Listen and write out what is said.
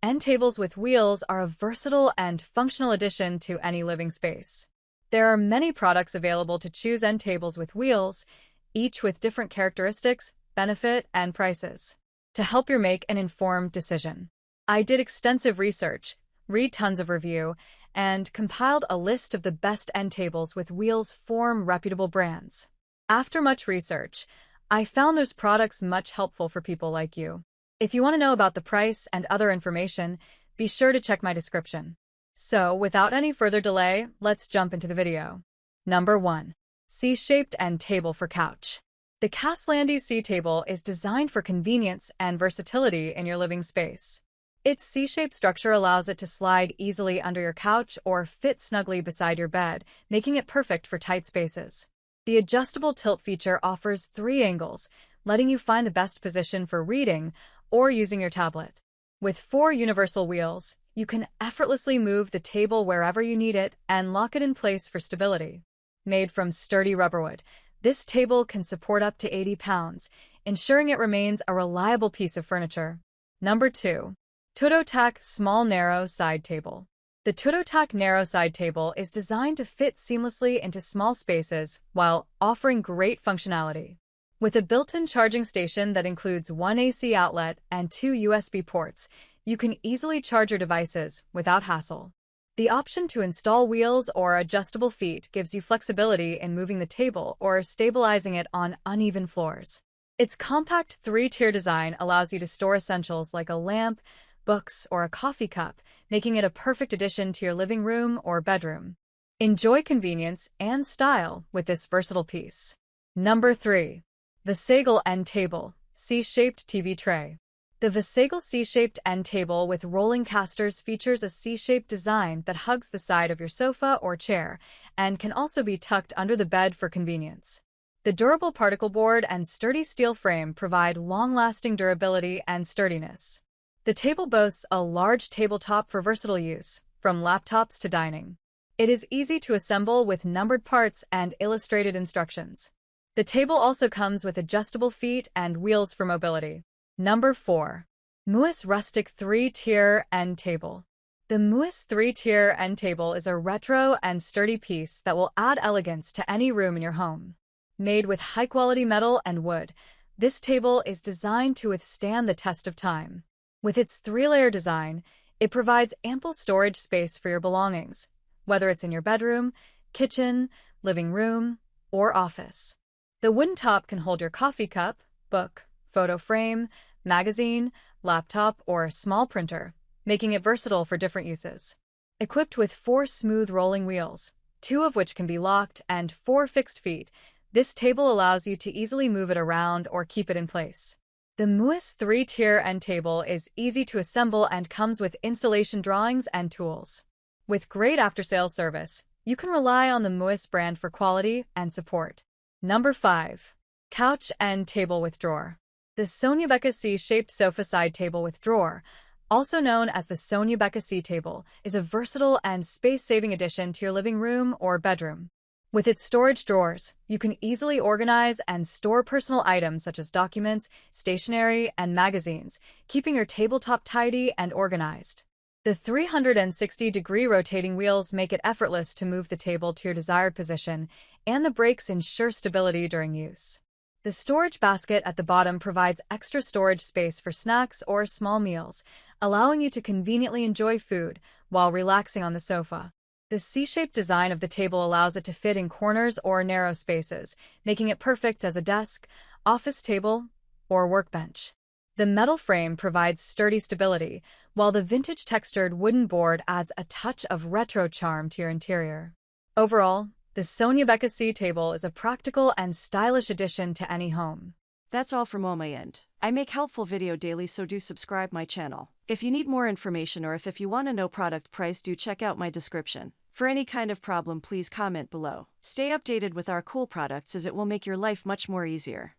End tables with wheels are a versatile and functional addition to any living space. There are many products available to choose end tables with wheels, each with different characteristics, benefit, and prices. To help you make an informed decision, I did extensive research, read tons of review, and compiled a list of the best end tables with wheels from reputable brands. After much research, I found those products much helpful for people like you. If you want to know about the price and other information, be sure to check my description. So, without any further delay, let's jump into the video. Number 1. C-shaped end table for couch. The Castlandi C-table is designed for convenience and versatility in your living space. Its C-shaped structure allows it to slide easily under your couch or fit snugly beside your bed, making it perfect for tight spaces. The adjustable tilt feature offers 3 angles, letting you find the best position for reading or using your tablet. With 4 universal wheels, you can effortlessly move the table wherever you need it and lock it in place for stability. Made from sturdy rubberwood, this table can support up to 80 pounds, ensuring it remains a reliable piece of furniture. Number 2. Tutotac Small Narrow Side Table. The Tutotac Narrow Side Table is designed to fit seamlessly into small spaces while offering great functionality. With a built-in charging station that includes 1 AC outlet and 2 USB ports, you can easily charge your devices without hassle. The option to install wheels or adjustable feet gives you flexibility in moving the table or stabilizing it on uneven floors. Its compact 3-tier design allows you to store essentials like a lamp, books, or a coffee cup, making it a perfect addition to your living room or bedroom. Enjoy convenience and style with this versatile piece. Number 3. Visegal End Table C-shaped TV Tray. The Visegal C-shaped end table with rolling casters features a C-shaped design that hugs the side of your sofa or chair and can also be tucked under the bed for convenience. The durable particle board and sturdy steel frame provide long-lasting durability and sturdiness. The table boasts a large tabletop for versatile use, from laptops to dining. It is easy to assemble with numbered parts and illustrated instructions. The table also comes with adjustable feet and wheels for mobility. Number 4. Muis Rustic 3-Tier End Table. The Muis 3-Tier End Table is a retro and sturdy piece that will add elegance to any room in your home. Made with high-quality metal and wood, this table is designed to withstand the test of time. With its 3-layer design, it provides ample storage space for your belongings, whether it's in your bedroom, kitchen, living room, or office. The wooden top can hold your coffee cup, book, photo frame, magazine, laptop, or small printer, making it versatile for different uses. Equipped with 4 smooth rolling wheels, 2 of which can be locked, and 4 fixed feet, this table allows you to easily move it around or keep it in place. The Muis 3-Tier End Table is easy to assemble and comes with installation drawings and tools. With great after-sales service, you can rely on the Muis brand for quality and support. Number 5. Couch End Table with Drawer. The Soniabeka C-shaped sofa side table with drawer, also known as the Soniabeka C-table, is a versatile and space-saving addition to your living room or bedroom. With its storage drawers, you can easily organize and store personal items such as documents, stationery, and magazines, keeping your tabletop tidy and organized. The 360-degree rotating wheels make it effortless to move the table to your desired position, and the brakes ensure stability during use. The storage basket at the bottom provides extra storage space for snacks or small meals, allowing you to conveniently enjoy food while relaxing on the sofa. The C-shaped design of the table allows it to fit in corners or narrow spaces, making it perfect as a desk, office table, or workbench. The metal frame provides sturdy stability, while the vintage textured wooden board adds a touch of retro charm to your interior. Overall, the Soniabeka C-table is a practical and stylish addition to any home. That's all from on my end. I make helpful video daily, so do subscribe my channel. If you need more information or if you want to know product price, do check out my description. For any kind of problem, please comment below. Stay updated with our cool products as it will make your life much more easier.